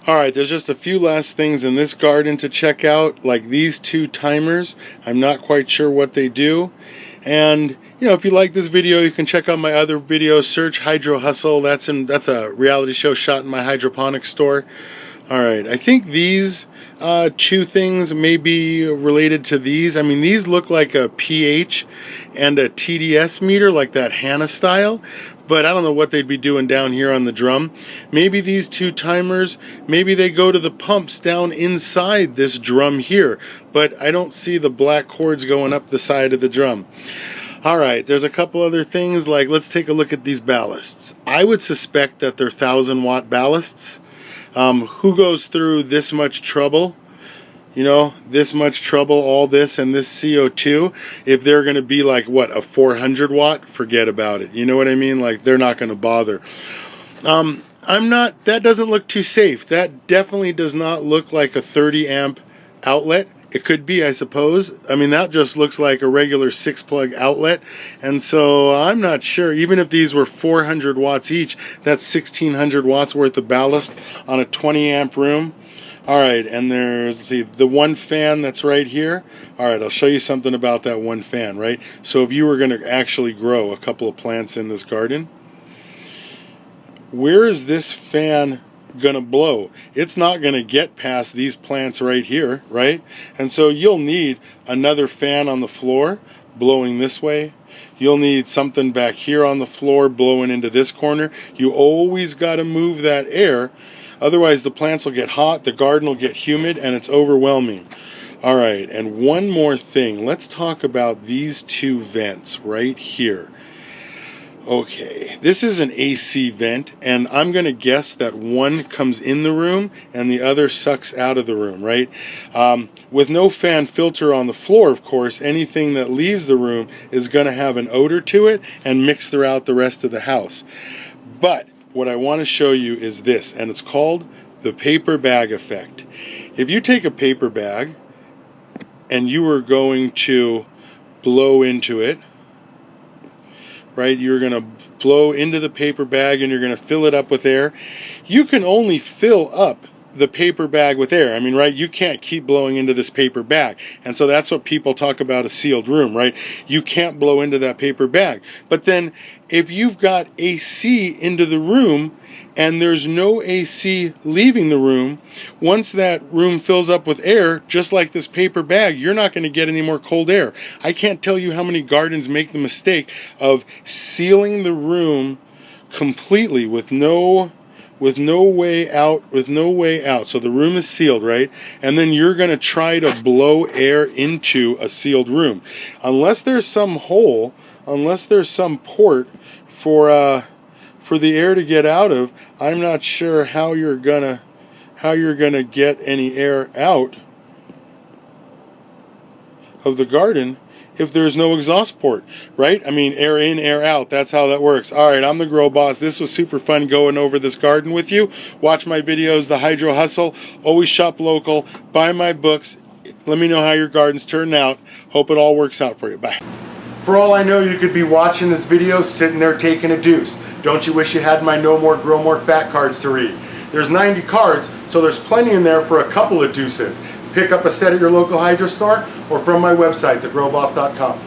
Alright, there's just a few last things in this garden to check out, like these two timers. I'm not quite sure what they do. And, you know, if you like this video, you can check out my other videos. Search Hydro Hustle. That's a reality show shot in my hydroponics store. Alright, I think these two things may be related to these. I mean, these look like a pH and a TDS meter, like that Hannah style, but I don't know what they'd be doing down here on the drum. Maybe these two timers, maybe they go to the pumps down inside this drum here, but I don't see the black cords going up the side of the drum. Alright, there's a couple other things, like let's take a look at these ballasts. I would suspect that they're 1,000-watt ballasts. Who goes through this much trouble? You know, this much trouble, all this and this CO2, if they're going to be like, what, a 400 watt? Forget about it. You know what I mean? Like, they're not going to bother. That doesn't look too safe. That definitely does not look like a 30 amp outlet. It could be, I suppose. I mean, that just looks like a regular 6-plug outlet. And so I'm not sure. Even if these were 400 watts each, that's 1,600 watts worth of ballast on a 20 amp room. All right, and there's, let's see, the one fan that's right here. All right, I'll show you something about that one fan, right? So if you were going to actually grow a couple of plants in this garden, where is this fan gonna blow? It's not gonna get past these plants right here, right? And so you'll need another fan on the floor blowing this way. You'll need something back here on the floor blowing into this corner. You always got to move that air, otherwise the plants will get hot, the garden will get humid, and it's overwhelming. All right, and one more thing, let's talk about these two vents right here. Okay, this is an AC vent, and I'm going to guess that one comes in the room and the other sucks out of the room, right? With no fan filter on the floor, of course, anything that leaves the room is going to have an odor to it and mix throughout the rest of the house. But what I want to show you is this, and it's called the paper bag effect. If you take a paper bag and you are going to blow into it, right, you're going to blow into the paper bag and you're going to fill it up with air. You can only fill up the paper bag with air. I mean, right, you can't keep blowing into this paper bag. And so that's what people talk about, a sealed room, right? You can't blow into that paper bag. But then if you've got AC into the room and there's no AC leaving the room, once that room fills up with air, just like this paper bag, you're not going to get any more cold air. I can't tell you how many gardens make the mistake of sealing the room completely with no way out. So the room is sealed, right? And then you're going to try to blow air into a sealed room. Unless there's some hole, unless there's some port for the air to get out of, I'm not sure how you're gonna get any air out of the garden if there's no exhaust port, right? I mean, air in, air out, that's how that works. All right, I'm the Grow Boss. This was super fun going over this garden with you. Watch my videos, The Hydro Hustle. Always shop local, buy my books. Let me know how your garden's turning out. Hope it all works out for you. Bye. For all I know, you could be watching this video sitting there taking a deuce. Don't you wish you had my No More Grow More Fat cards to read? There's 90 cards, so there's plenty in there for a couple of deuces. Pick up a set at your local hydro store or from my website, thegrowboss.com.